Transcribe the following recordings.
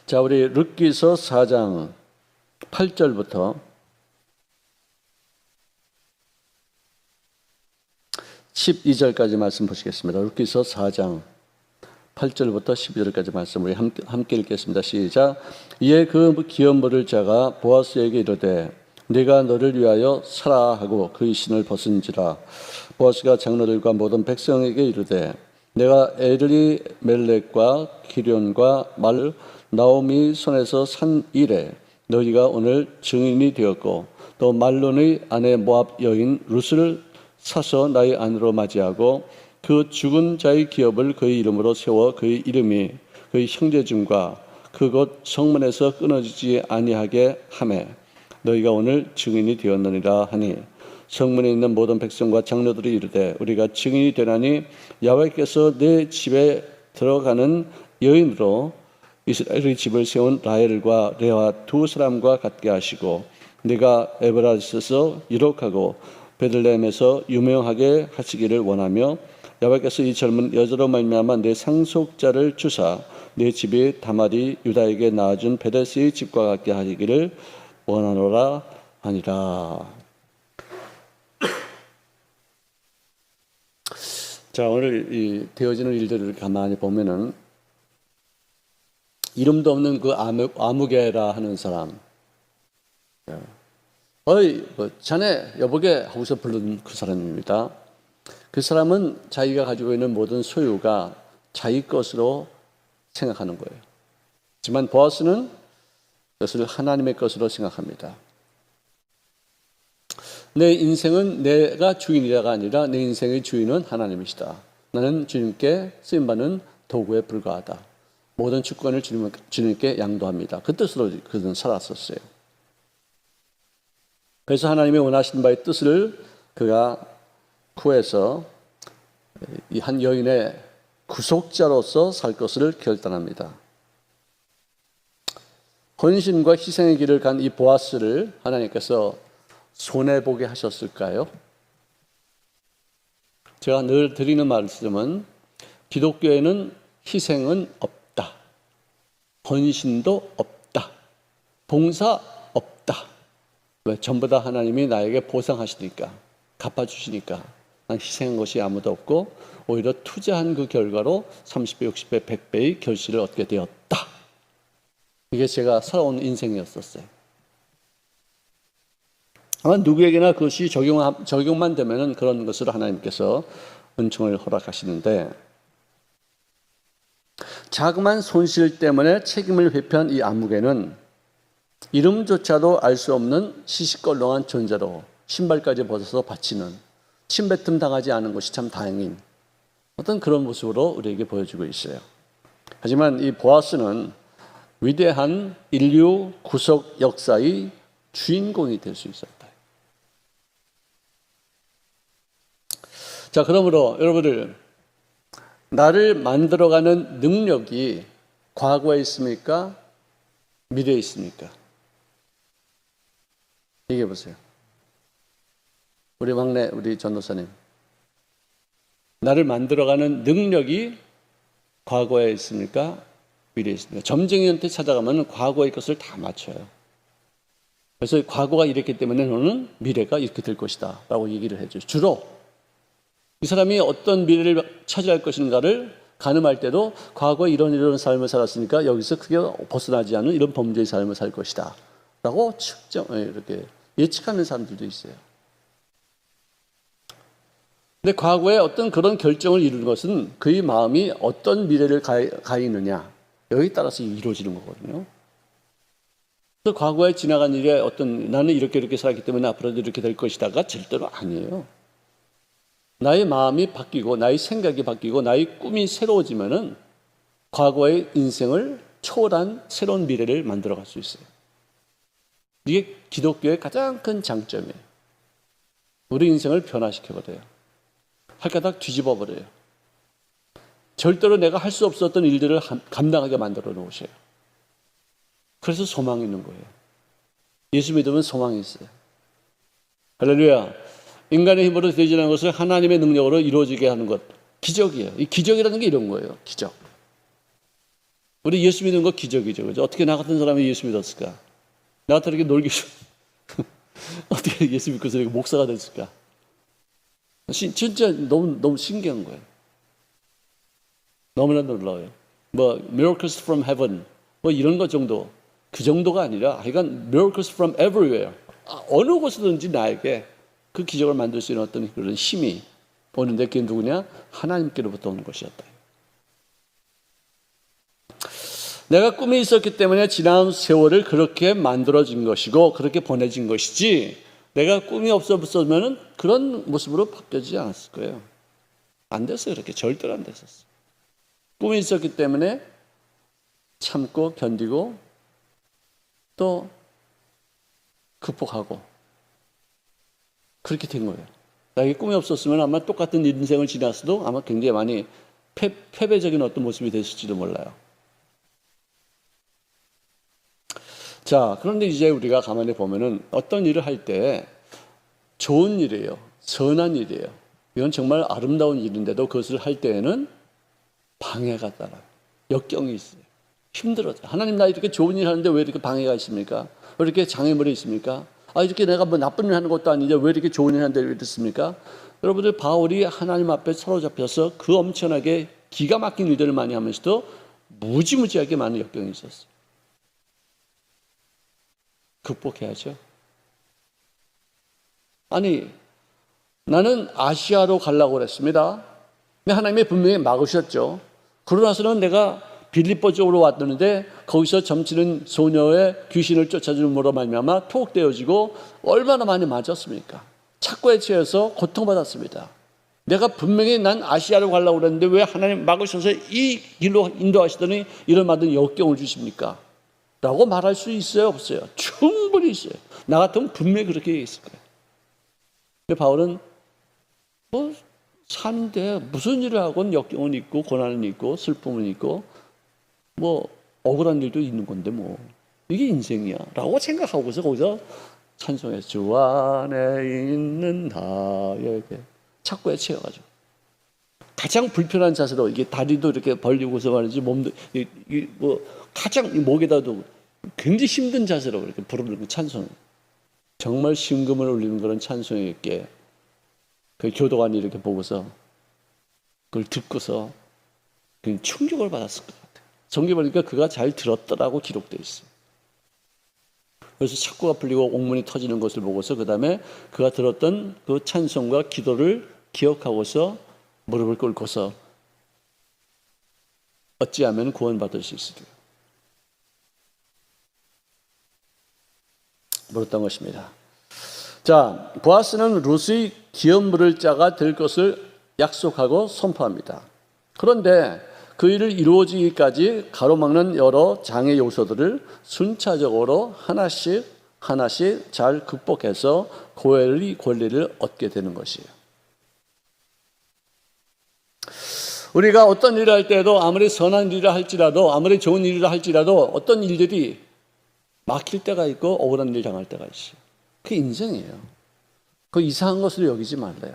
자, 우리 룻기서 4장 8절부터 12절까지 말씀 보시겠습니다. 룻기서 4장 8절부터 12절까지 말씀 우리 함께 읽겠습니다. 시작. 이에 그 기업 물을 자가 보아스에게 이르되 네가 너를 위하여 사라 하고 그의 신을 벗은지라. 보아스가 장로들과 모든 백성에게 이르되 내가 엘리멜렉과 기련과 말 나오미 손에서 산 이래 너희가 오늘 증인이 되었고 또 말론의 아내 모압 여인 룻을 사서 나의 아내로 맞이하고 그 죽은 자의 기업을 그의 이름으로 세워 그의 이름이 그의 형제중과 그곳 성문에서 끊어지지 아니하게 하매 너희가 오늘 증인이 되었느니라 하니 성문에 있는 모든 백성과 장로들이 이르되 우리가 증인이 되나니 야훼께서 내 집에 들어가는 여인으로 이스라엘의 집을 세운 라헬과 레아 두 사람과 같게 하시고 네가 에브라스에서 유력하고 베들레헴에서 유명하게 하시기를 원하며 야훼께서 이 젊은 여자로 말미암아 내 상속자를 주사 내 집이 다말이 유다에게 낳아준 베데스의 집과 같게 하시기를 원하노라 하니라. 자, 오늘 이 되어지는 일들을 가만히 보면은 이름도 없는 그 아무개라 하는 사람, 어이 자네 여보게 하고서 부른 그 사람입니다. 그 사람은 자기가 가지고 있는 모든 소유가 자기 것으로 생각하는 거예요. 하지만 보아스는 그것을 하나님의 것으로 생각합니다. 내 인생은 내가 주인이라가 아니라 내 인생의 주인은 하나님이시다. 나는 주님께 쓰임받는 도구에 불과하다. 모든 주권을 주님께 양도합니다. 그 뜻으로 그는 살았었어요. 그래서 하나님이 원하신 바의 뜻을 그가 구해서 이 한 여인의 구속자로서 살 것을 결단합니다. 헌신과 희생의 길을 간 이 보아스를 하나님께서 손해보게 하셨을까요? 제가 늘 드리는 말씀은 기독교에는 희생은 없다. 헌신도 없다. 봉사 없다. 왜? 전부 다 하나님이 나에게 보상하시니까, 갚아주시니까 난 희생한 것이 아무도 없고 오히려 투자한 그 결과로 30배, 60배, 100배의 결실을 얻게 되었다. 이게 제가 살아온 인생이었었어요. 아마 누구에게나 그것이 적용만 되면 그런 것을 하나님께서 은총을 허락하시는데 자그마한 손실 때문에 책임을 회피한 이 아무개는 이름조차도 알 수 없는 시시껄렁한 존재로 신발까지 벗어서 바치는 침뱉음 당하지 않은 것이 참 다행인 어떤 그런 모습으로 우리에게 보여주고 있어요. 하지만 이 보아스는 위대한 인류 구속 역사의 주인공이 될 수 있었다. 자, 그러므로 여러분들 나를 만들어가는 능력이 과거에 있습니까? 미래에 있습니까? 얘기해 보세요. 우리 막내 우리 전도사님, 나를 만들어가는 능력이 과거에 있습니까? 미래에 있습니까? 점쟁이한테 찾아가면 과거의 것을 다 맞춰요. 그래서 과거가 이랬기 때문에 너는 미래가 이렇게 될 것이다 라고 얘기를 해줘요. 주로 이 사람이 어떤 미래를 차지할 것인가를 가늠할 때도 과거에 이런 삶을 살았으니까 여기서 크게 벗어나지 않은 이런 범죄의 삶을 살 것이다 라고 이렇게 예측하는 사람들도 있어요. 근데 과거에 어떤 그런 결정을 이루는 것은 그의 마음이 어떤 미래를 가 있느냐 여기에 따라서 이루어지는 거거든요. 그래서 과거에 지나간 일에 어떤 나는 이렇게 살았기 때문에 앞으로도 이렇게 될 것이다가 절대로 아니에요. 나의 마음이 바뀌고 나의 생각이 바뀌고 나의 꿈이 새로워지면은 과거의 인생을 초월한 새로운 미래를 만들어갈 수 있어요. 이게 기독교의 가장 큰 장점이에요. 우리 인생을 변화시켜버려요. 할까닥 뒤집어버려요. 절대로 내가 할 수 없었던 일들을 감당하게 만들어 놓으셔요. 그래서 소망이 있는 거예요. 예수 믿으면 소망이 있어요. 할렐루야. 인간의 힘으로 되지 않는 것을 하나님의 능력으로 이루어지게 하는 것, 기적이에요. 이 기적이라는 게 이런 거예요. 기적. 우리 예수 믿는 거 기적이죠. 그죠? 어떻게 나 같은 사람이 예수 믿었을까? 나 같은 이렇게 놀기 어떻게 예수 믿고서 이렇게 목사가 됐을까? 진짜 너무 신기한 거예요. 너무나 놀라워요. 뭐 miracles from heaven 뭐 이런 것 정도, 그 정도가 아니라 하여간 miracles from everywhere. 어느 곳이든지 나에게 그 기적을 만들 수 있는 어떤 그런 힘이 오는데 그게 누구냐? 하나님께로부터 오는 것이었다. 내가 꿈이 있었기 때문에 지난 세월을 그렇게 만들어진 것이고 그렇게 보내진 것이지, 내가 꿈이 없었으면 그런 모습으로 바뀌어지지 않았을 거예요. 안 됐어요. 그렇게 절대로 안 됐었어요. 꿈이 있었기 때문에 참고 견디고 또 극복하고 그렇게 된 거예요. 나에게 꿈이 없었으면 아마 똑같은 인생을 지났어도 아마 굉장히 많이 패배적인 어떤 모습이 됐을지도 몰라요. 자, 그런데 이제 우리가 가만히 보면은 어떤 일을 할 때 좋은 일이에요. 선한 일이에요. 이건 정말 아름다운 일인데도 그것을 할 때에는 방해가 따라요. 역경이 있어요. 힘들어져. 하나님, 나 이렇게 좋은 일 하는데 왜 이렇게 방해가 있습니까? 왜 이렇게 장애물이 있습니까? 이렇게 내가 뭐 나쁜 일 하는 것도 아닌데 왜 이렇게 좋은 일 하는데 왜 이렇습니까? 여러분들, 바울이 하나님 앞에 사로잡혀서 그 엄청나게 기가 막힌 일들을 많이 하면서도 무지무지하게 많은 역경이 있었어요. 극복해야죠. 아니, 나는 아시아로 가려고 그랬습니다. 근데 하나님이 분명히 막으셨죠. 그러고 나서는 내가 빌립보 쪽으로 왔는데 거기서 점치는 소녀의 귀신을 쫓아줌으로 말미암아 투옥되어지고 얼마나 많이 맞았습니까? 착고에 취해서 고통받았습니다. 내가 분명히 난 아시아로 가려고 그랬는데 왜 하나님 막으셔서 이 길로 인도하시더니 이런 많은 역경을 주십니까? 라고 말할 수 있어요, 없어요? 충분히 있어요. 나 같으면 분명히 그렇게 얘기했을 거예요. 근데 바울은 뭐 사는데 무슨 일을 하건 역경은 있고 고난은 있고 슬픔은 있고 뭐 억울한 일도 있는 건데 뭐 이게 인생이야 라고 생각하고서 거기서 찬송해서 주 안에 있는 나에게 착고에 채워가지고 가장 불편한 자세로, 이게 다리도 이렇게 벌리고서 말이지 몸도 뭐 가장 목에다도 굉장히 힘든 자세로 이렇게 부르는 그 찬송, 정말 심금을 울리는 그런 찬송이었기에 그 교도관이 이렇게 보고서 그걸 듣고서 충격을 받았을 것 같아요. 성경에 보니까 그가 잘 들었더라고 기록되어 있어요. 그래서 착고가 풀리고 옥문이 터지는 것을 보고서 그 다음에 그가 들었던 그 찬송과 기도를 기억하고서 무릎을 꿇고서 어찌하면 구원받을 수 있으리요 물었던 것입니다. 자, 보아스는 룻의 기업 물을 자가 될 것을 약속하고 선포합니다. 그런데 그 일을 이루어지기까지 가로막는 여러 장애 요소들을 순차적으로 하나씩 잘 극복해서 고엘의 권리를 얻게 되는 것이에요. 우리가 어떤 일을 할 때도 아무리 선한 일을 할지라도 아무리 좋은 일을 할지라도 어떤 일들이 막힐 때가 있고 억울한 일을 당할 때가 있어요. 그게 인생이에요. 그 이상한 것을 여기지 말래요.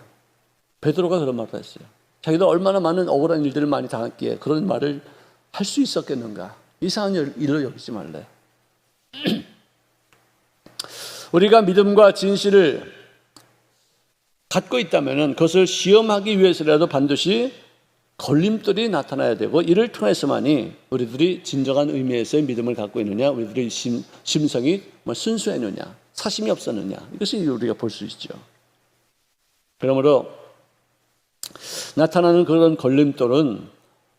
베드로가 그런 말을 했어요. 자기도 얼마나 많은 억울한 일들을 많이 당했기에 그런 말을 할 수 있었겠는가. 이상한 일을 여기지 말래요. 우리가 믿음과 진실을 갖고 있다면 그것을 시험하기 위해서라도 반드시 걸림돌이 나타나야 되고, 이를 통해서만이 우리들이 진정한 의미에서의 믿음을 갖고 있느냐, 우리들의 심성이 순수했느냐, 사심이 없었느냐, 이것을 우리가 볼 수 있죠. 그러므로 나타나는 그런 걸림돌은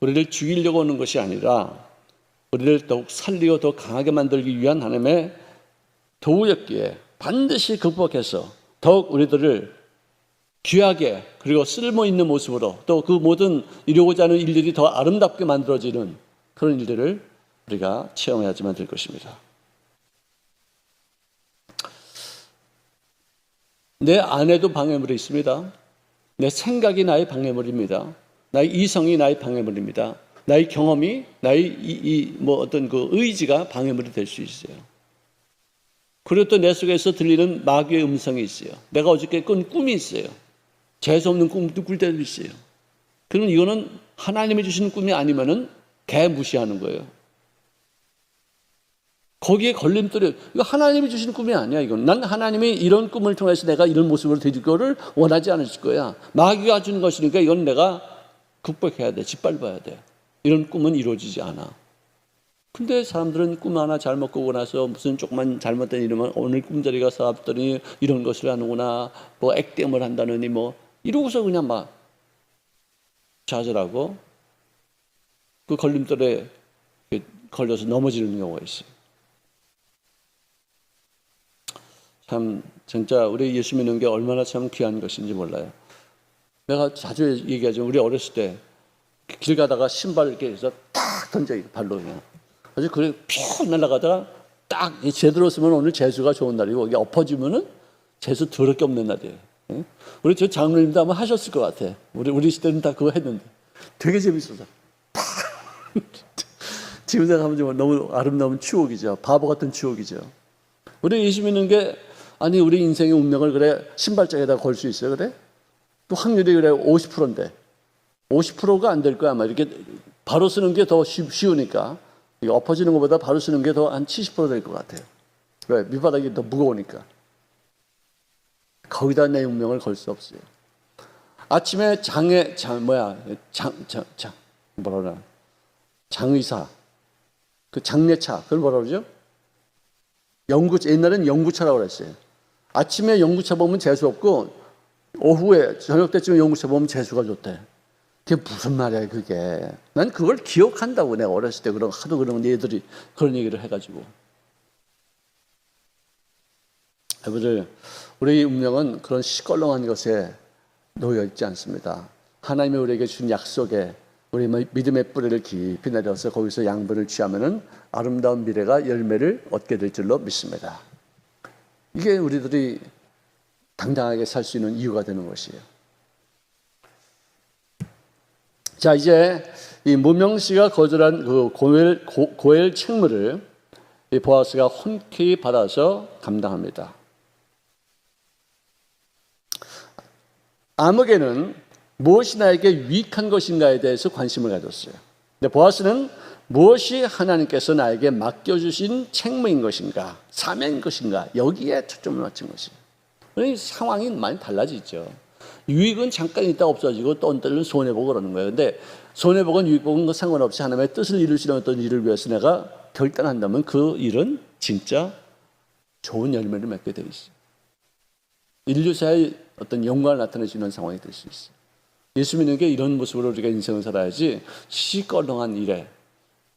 우리를 죽이려고 하는 것이 아니라 우리를 더욱 살리고 더 강하게 만들기 위한 하나님의 도구였기에 반드시 극복해서 더욱 우리들을 귀하게 그리고 쓸모있는 모습으로 또 그 모든 이루고자 하는 일들이 더 아름답게 만들어지는 그런 일들을 우리가 체험해야지만 될 것입니다. 내 안에도 방해물이 있습니다. 내 생각이 나의 방해물입니다. 나의 이성이 나의 방해물입니다. 나의 경험이, 나의 어떤 그 의지가 방해물이 될 수 있어요. 그리고 또 내 속에서 들리는 마귀의 음성이 있어요. 내가 어저께 꾼 꿈이 있어요. 재수없는 꿈도 꿀 때도 있어요. 그러면 이거는 하나님이 주시는 꿈이 아니면은 개 무시하는 거예요. 거기에 걸림돌이, 이거 하나님이 주신 꿈이 아니야. 이건 난 하나님이 이런 꿈을 통해서 내가 이런 모습으로 되질 거를 원하지 않으실 거야. 마귀가 주는 것이니까 이건 내가 극복해야 돼. 짓밟아야 돼. 이런 꿈은 이루어지지 않아. 근데 사람들은 꿈 하나 잘못 꾸고 나서 무슨 조그만 잘못된 일이면 오늘 꿈자리 가서 왔더니 이런 것을 하는구나, 뭐 액땜을 한다느니 뭐 이러고서 그냥 막 좌절하고 그 걸림돌에 걸려서 넘어지는 경우가 있어요. 참 진짜 우리 예수 믿는 게 얼마나 참 귀한 것인지 몰라요. 내가 자주 얘기하죠. 우리 어렸을 때 길 가다가 신발 이렇게 해서 딱 던져, 발로 그냥. 그래서 그래 쭉 날아가다가 딱 제대로 쓰면 오늘 재수가 좋은 날이고, 이게 엎어지면은 재수 더럽게 없는 날이에요. 응? 우리 저 장로님도 아마 하셨을 것 같아. 우리 시대는 다 그거 했는데 되게 재밌어서. 지금 생각하면 너무 아름다운 추억이죠. 바보 같은 추억이죠. 우리 예수 믿는 게, 아니 우리 인생의 운명을 그래 신발장에다 걸 수 있어요? 그래? 또 확률이 그래 50%인데 50%가 안 될 거야. 아마 이렇게 바로 쓰는 게 더 쉬우니까. 엎어지는 것보다 바로 쓰는 게 더 한 70% 될 것 같아요. 왜? 밑바닥이 더 무거우니까. 거기다 내 운명을 걸 수 없어요. 아침에 장의사, 그 장례차, 그걸 뭐라 그러죠? 옛날엔 연구차라고 그랬어요. 아침에 연구차 보면 재수 없고, 오후에, 저녁 때쯤에 연구차 보면 재수가 좋대. 그게 무슨 말이야, 그게. 난 그걸 기억한다고, 내가 어렸을 때 하도 그런 얘들이 그런 얘기를 해가지고. 여러분들, 우리 운명은 그런 시껄렁한 것에 놓여 있지 않습니다. 하나님이 우리에게 준 약속에 우리 믿음의 뿌리를 깊이 내려서 거기서 양분을 취하면은 아름다운 미래가 열매를 얻게 될 줄로 믿습니다. 이게 우리들이 당당하게 살 수 있는 이유가 되는 것이에요. 자, 이제 이 무명 씨가 거절한 그 고엘 책무를 이 보아스가 흔쾌히 받아서 감당합니다. 아무개는 무엇이 나에게 유익한 것인가에 대해서 관심을 가졌어요. 근데 보아스는 무엇이 하나님께서 나에게 맡겨주신 책무인 것인가, 사명인 것인가, 여기에 초점을 맞춘 것이에요. 상황이 많이 달라지죠. 유익은 잠깐 있다 없어지고 또 때로는 손해보고 그러는 거예요. 근데 손해보건 유익보건 상관없이 하나님의 뜻을 이루시는 어떤 일을 위해서 내가 결단한다면 그 일은 진짜 좋은 열매를 맺게 되어 있어요. 인류사의 어떤 영광을 나타내주는 상황이 될 수 있어요. 예수 믿는 게 이런 모습으로 우리가 인생을 살아야지, 시껄렁한 일에,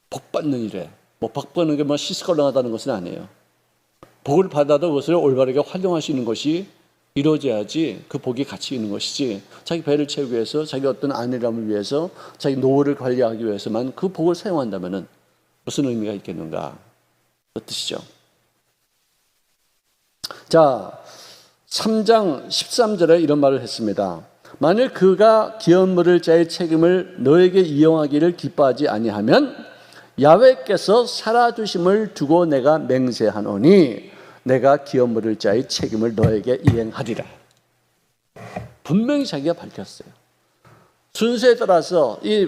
복 받는 일에, 복 받는 게 시시껄렁하다는 것은 아니에요. 복을 받아도 그것을 올바르게 활용할 수 있는 것이 이루어져야지 그 복이 가치 있는 것이지, 자기 배를 채우기 위해서, 자기 어떤 안일함을 위해서, 자기 노후를 관리하기 위해서만 그 복을 사용한다면 무슨 의미가 있겠는가? 그 뜻이죠. 자, 3장 13절에 이런 말을 했습니다. 만일 그가 기업물을 자의 책임을 너에게 이용하기를 기뻐하지 아니하면 야훼께서 살아두심을 두고 내가 맹세하노니 내가 기업물을 자의 책임을 너에게 이행하리라. 분명히 자기가 밝혔어요. 순서에 따라서 이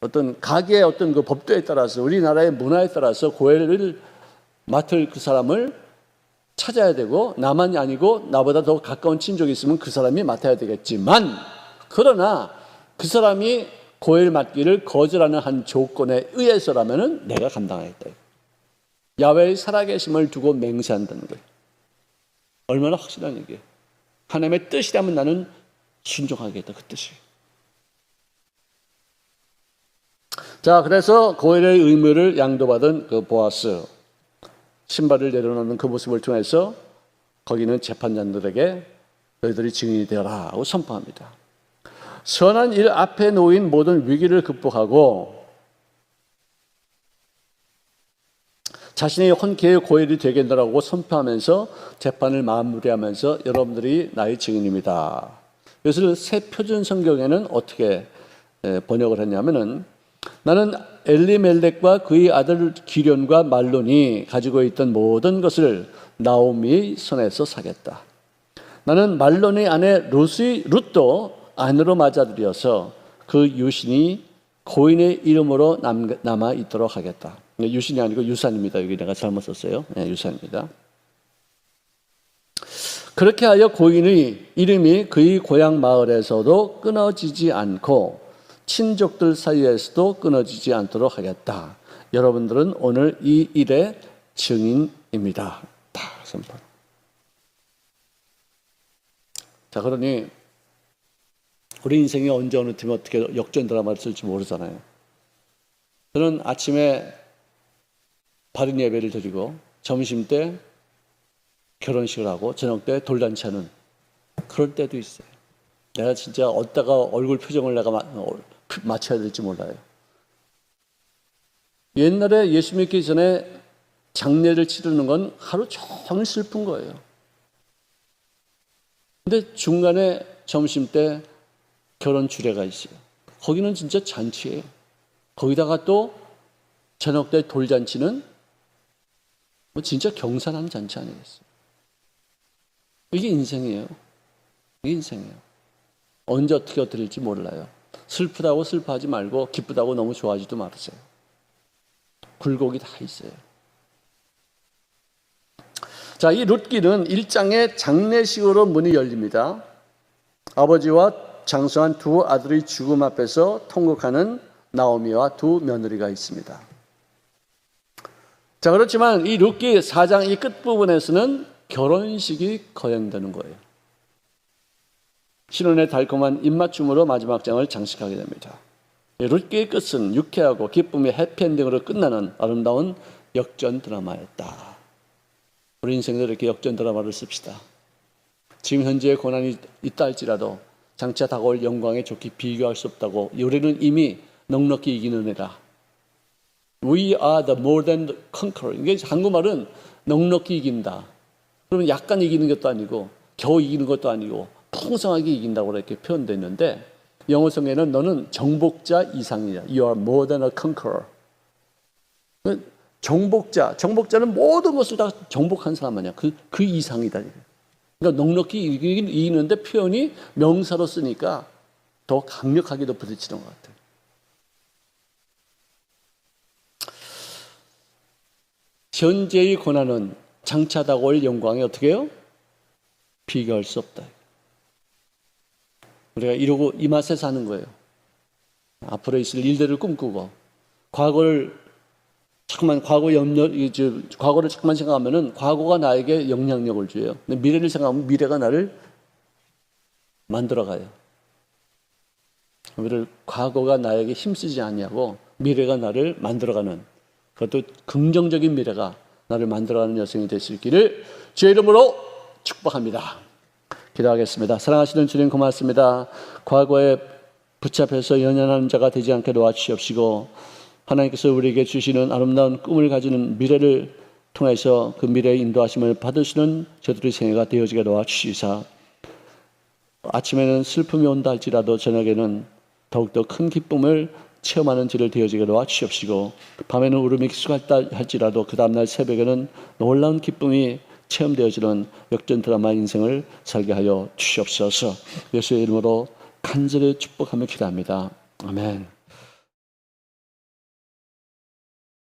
어떤 가계의 어떤 그 법도에 따라서, 우리나라의 문화에 따라서 고엘을 맡을 그 사람을 찾아야 되고, 나만이 아니고 나보다 더 가까운 친족이 있으면 그 사람이 맡아야 되겠지만, 그러나 그 사람이 고엘 맡기를 거절하는 한 조건에 의해서라면 내가 감당하겠다. 야훼의 살아계심을 두고 맹세한다는 거예요. 얼마나 확실한 얘기예요. 하나님의 뜻이라면 나는 순종하겠다, 그 뜻이. 자, 그래서 고엘의 의무를 양도받은 그 보아스, 신발을 내려놓는 그 모습을 통해서 거기는 재판장들에게 너희들이 증인이 되어라 하고 선포합니다. 선한 일 앞에 놓인 모든 위기를 극복하고 자신의 혼쾌의 고엘이 되겠노라고 선포하면서 재판을 마무리하면서 여러분들이 나의 증인입니다. 이것을 새 표준 성경에는 어떻게 번역을 했냐면은, 나는 엘리멜렉과 그의 아들 기련과 말론이 가지고 있던 모든 것을 나오미의 손에서 사겠다. 나는 말론의 아내 룻도 아내로 맞아들여서 그 유신이 고인의 이름으로 남아 있도록 하겠다. 유신이 아니고 유산입니다. 여기 내가 잘못 썼어요. 유산입니다. 그렇게 하여 고인의 이름이 그의 고향 마을에서도 끊어지지 않고 친족들 사이에서도 끊어지지 않도록 하겠다. 여러분들은 오늘 이 일의 증인입니다. 다 선포. 자, 그러니 우리 인생이 언제 어느 팀에 어떻게 역전 드라마를 쓸지 모르잖아요. 저는 아침에 바른 예배를 드리고 점심 때 결혼식을 하고 저녁 때 돌잔치 하는 그럴 때도 있어요. 내가 진짜 어디다가 얼굴 표정을 내가 맞춰야 될지 몰라요. 옛날에 예수 믿기 전에 장례를 치르는 건 하루 종일 슬픈 거예요. 근데 중간에 점심 때 결혼 주례가 있어요. 거기는 진짜 잔치예요. 거기다가 또 저녁 때 돌잔치는 뭐 진짜 경산하는 잔치 아니겠어요? 이게 인생이에요. 이게 인생이에요. 언제 어떻게 될지 몰라요. 슬프다고 슬퍼하지 말고 기쁘다고 너무 좋아하지도 말으세요. 굴곡이 다 있어요. 자, 이 룻기는 1장의 장례식으로 문이 열립니다. 아버지와 장성한 두 아들의 죽음 앞에서 통곡하는 나오미와 두 며느리가 있습니다. 자, 그렇지만 이 룻기 4장 이 끝부분에서는 결혼식이 거행되는 거예요. 신혼의 달콤한 입맞춤으로 마지막 장을 장식하게 됩니다. 룻기의 끝은 유쾌하고 기쁨의 해피엔딩으로 끝나는 아름다운 역전 드라마였다. 우리 인생도 이렇게 역전 드라마를 씁시다. 지금 현재의 고난이 있다 할지라도 장차 다가올 영광에 좋게 비교할 수 없다고 우리는 이미 넉넉히 이기는 애다. We are the more than conqueror. 이게 한국말은 넉넉히 이긴다. 그러면 약간 이기는 것도 아니고 겨우 이기는 것도 아니고 풍성하게 이긴다고 이렇게 표현되어 있는데 영어 성에는 너는 정복자 이상이야. You are more than a conqueror. 정복자는 모든 것을 다 정복한 사람 아니야. 그 이상이다. 그러니까 넉넉히 이기는데 표현이 명사로 쓰니까 더 강력하게도 부딪히는 것 같아요. 현재의 고난은 장차 다가올 영광에 어떻게 해요? 비교할 수 없다. 우리가 이러고 이 맛에 사는 거예요. 앞으로 있을 일들을 꿈꾸고 과거를 자꾸만 생각하면은 과거가 나에게 영향력을 줘요. 근데 미래를 생각하면 미래가 나를 만들어가요. 우리를 과거가 나에게 힘쓰지 않냐고 미래가 나를 만들어가는 그것도 긍정적인 미래가 나를 만들어가는 여성이 될 수 있기를 주의 이름으로 축복합니다. 기도하겠습니다. 사랑하시는 주님 고맙습니다. 과거에 붙잡혀서 연연하는 자가 되지 않게 도와주시옵시고 하나님께서 우리에게 주시는 아름다운 꿈을 가지는 미래를 통해서 그 미래의 인도하심을 받으시는 저들의 생애가 되어지게 도와주시사 아침에는 슬픔이 온다 할지라도 저녁에는 더욱더 큰 기쁨을 체험하는 지를 되어지게 도와주시옵시고 밤에는 울음이 깊숙하다 할지라도 그 다음날 새벽에는 놀라운 기쁨이 체험되어지는 역전 드라마 인생을 살게 하여 주시옵소서. 예수의 이름으로 간절히 축복하며 기도합니다. 아멘.